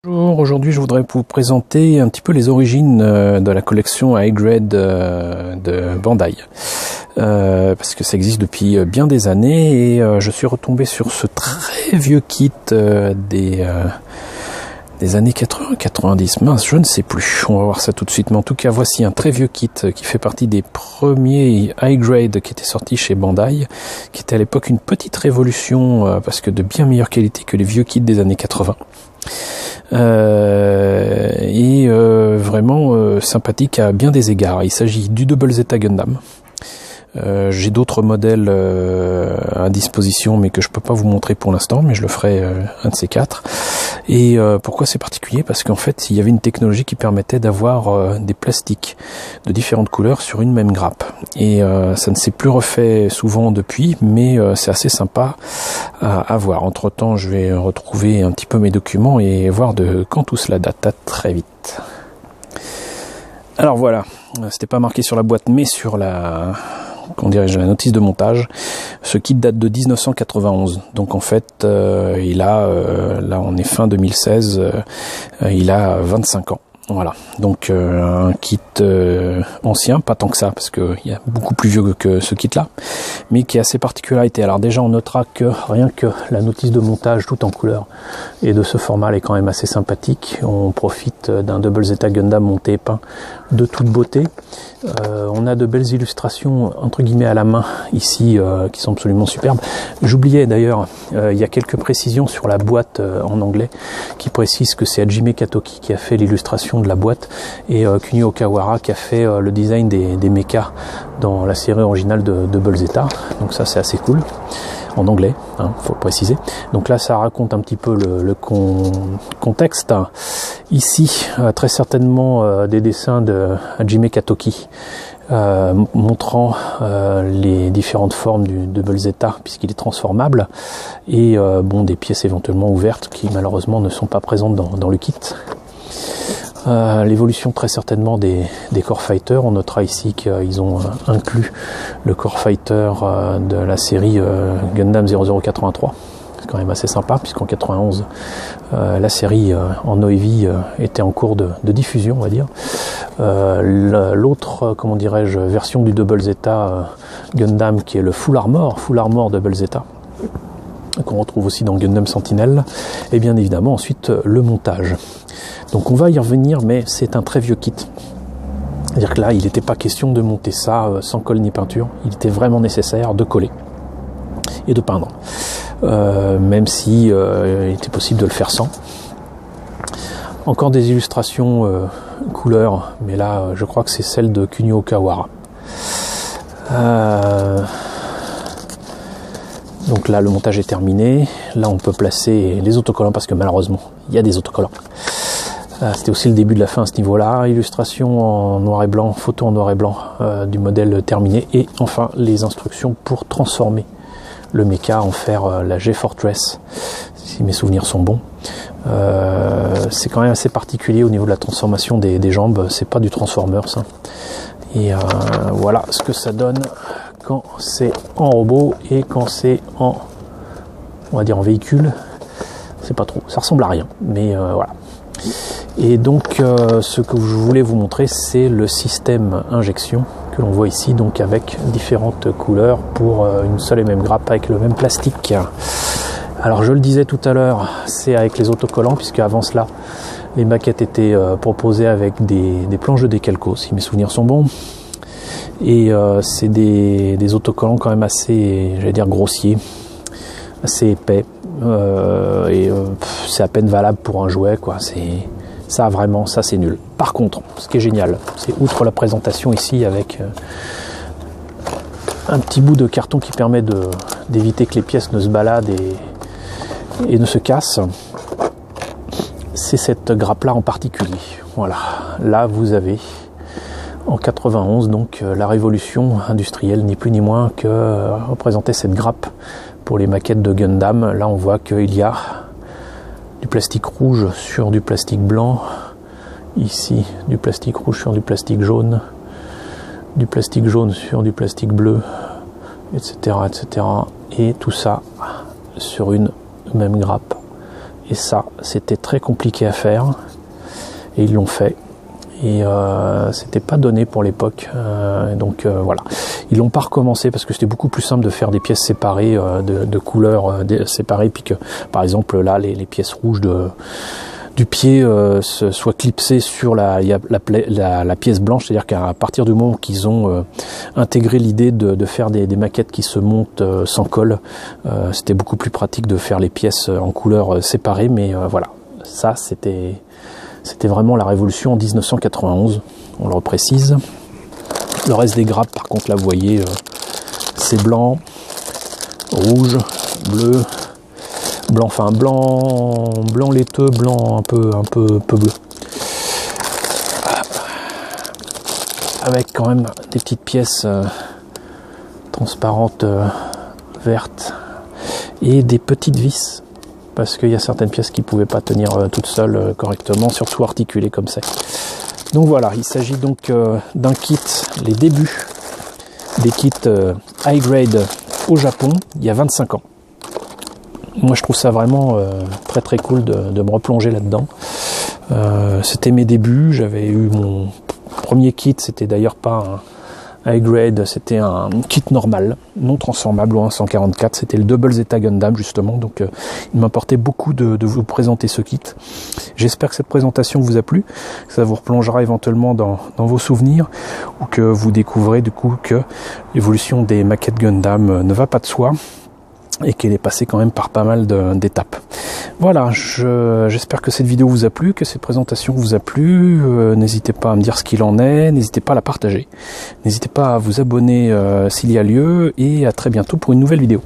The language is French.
Bonjour, aujourd'hui je voudrais vous présenter un petit peu les origines de la collection High Grade de Bandai. Parce que ça existe depuis bien des années et je suis retombé sur ce très vieux kit des années 80-90, mince, je ne sais plus, on va voir ça tout de suite, mais en tout cas voici un très vieux kit qui fait partie des premiers High Grade qui étaient sortis chez Bandai, qui était à l'époque une petite révolution parce que de bien meilleure qualité que les vieux kits des années 80. Vraiment sympathique à bien des égards. Il s'agit du Double Zeta Gundam. J'ai d'autres modèles à disposition mais que je peux pas vous montrer pour l'instant, mais je le ferai un de ces quatre. Et pourquoi c'est particulier? Parce qu'en fait il y avait une technologie qui permettait d'avoir des plastiques de différentes couleurs sur une même grappe, et ça ne s'est plus refait souvent depuis, mais c'est assez sympa à voir. Entre temps je vais retrouver un petit peu mes documents et voir de quand tout cela date. À très vite. Alors voilà, c'était pas marqué sur la boîte mais sur la la notice de montage. Ce kit date de 1991, donc en fait il a là on est fin 2016, il a 25 ans. Voilà, donc un kit ancien, pas tant que ça, parce que il y a beaucoup plus vieux que ce kit là, mais qui a ses particularités. Alors déjà on notera que rien que la notice de montage tout en couleur et de ce format elle est quand même assez sympathique. On profite d'un Double Zeta Gundam monté et peint de toute beauté. On a de belles illustrations entre guillemets à la main ici qui sont absolument superbes. J'oubliais d'ailleurs, il y a quelques précisions sur la boîte en anglais qui précisent que c'est Hajime Katoki qui a fait l'illustration de la boîte et Kunio Okawara qui a fait le design des mechas dans la série originale de Double Zeta. Donc ça c'est assez cool. En anglais, hein, faut le préciser. Donc là, ça raconte un petit peu le contexte. Ici, très certainement des dessins de Hajime Katoki montrant les différentes formes du Double Zeta puisqu'il est transformable, et bon, des pièces éventuellement ouvertes qui malheureusement ne sont pas présentes dans le kit. L'évolution très certainement des Core Fighter. On notera ici qu'ils ont inclus le Core Fighter de la série Gundam 0083. C'est quand même assez sympa puisqu'en 91 la série en OEV était en cours de diffusion, on va dire. L'autre, comment dirais-je, version du Double Zeta Gundam qui est le Full Armor Double Zeta, qu'on retrouve aussi dans Gundam Sentinel, et bien évidemment ensuite le montage. Donc on va y revenir, mais c'est un très vieux kit. C'est-à-dire que là, il n'était pas question de monter ça sans colle ni peinture. Il était vraiment nécessaire de coller et de peindre, même si il était possible de le faire sans. Encore des illustrations couleurs, mais là, je crois que c'est celle de Kunio Okawara. Donc là, le montage est terminé. Là, on peut placer les autocollants parce que malheureusement, il y a des autocollants. C'était aussi le début de la fin à ce niveau-là. Illustration en noir et blanc, photo en noir et blanc du modèle terminé. Et enfin, les instructions pour transformer le mecha en faire la G-Fortress, si mes souvenirs sont bons. C'est quand même assez particulier au niveau de la transformation des jambes. C'est pas du Transformers, hein. Et voilà ce que ça donne quand c'est en robot et quand c'est en, on va dire, en véhicule. C'est pas trop, ça ressemble à rien, mais voilà. Et donc ce que je voulais vous montrer, c'est le système injection que l'on voit ici, donc avec différentes couleurs pour une seule et même grappe avec le même plastique. Alors je le disais tout à l'heure, c'est avec les autocollants, puisque avant cela les maquettes étaient proposées avec des planches de décalco, si mes souvenirs sont bons. Et c'est des autocollants quand même assez, j'allais dire, grossiers, assez épais, et c'est à peine valable pour un jouet, quoi. Ça vraiment, ça c'est nul. Par contre, ce qui est génial, c'est outre la présentation ici avec un petit bout de carton qui permet d'éviter que les pièces ne se baladent et ne se cassent, c'est cette grappe là en particulier. Voilà, là vous avez en 91 donc la révolution industrielle, ni plus ni moins que représentait cette grappe pour les maquettes de Gundam. Là on voit qu'il y a du plastique rouge sur du plastique blanc, ici du plastique rouge sur du plastique jaune sur du plastique bleu, etc., etc. Et tout ça sur une même grappe Et ça, c'était très compliqué à faire. Et ils l'ont fait. Et c'était pas donné pour l'époque. Donc voilà. Ils l'ont pas recommencé parce que c'était beaucoup plus simple de faire des pièces séparées, de couleurs séparées. Puis que, par exemple, là, les pièces rouges du pied soient clipsées sur la pièce blanche. C'est-à-dire qu'à partir du moment qu'ils ont intégré l'idée de faire des maquettes qui se montent sans colle, c'était beaucoup plus pratique de faire les pièces en couleurs séparées. Mais voilà, ça c'était vraiment la révolution en 1991, on le reprécise. Le reste des grappes, par contre, là, vous voyez, c'est blanc, rouge, bleu, blanc, enfin blanc laiteux, blanc un peu bleu. Avec quand même des petites pièces transparentes, vertes, et des petites vis. Parce qu'il y a certaines pièces qui ne pouvaient pas tenir toutes seules correctement, surtout articulées comme ça. Donc voilà, il s'agit donc d'un kit, les débuts des kits high grade au Japon, il y a 25 ans. Moi je trouve ça vraiment très très cool de me replonger là-dedans. C'était mes débuts, j'avais eu mon premier kit, c'était d'ailleurs pas un high grade, c'était un kit normal, non transformable au 144, c'était le Double Zeta Gundam justement, donc il m'importait beaucoup de vous présenter ce kit. J'espère que cette présentation vous a plu, que ça vous replongera éventuellement dans vos souvenirs, ou que vous découvrez du coup que l'évolution des maquettes Gundam ne va pas de soi, et qu'elle est passée quand même par pas mal d'étapes. Voilà, j'espère que cette vidéo vous a plu, que cette présentation vous a plu. N'hésitez pas à me dire ce qu'il en est, n'hésitez pas à la partager. N'hésitez pas à vous abonner s'il y a lieu, et à très bientôt pour une nouvelle vidéo.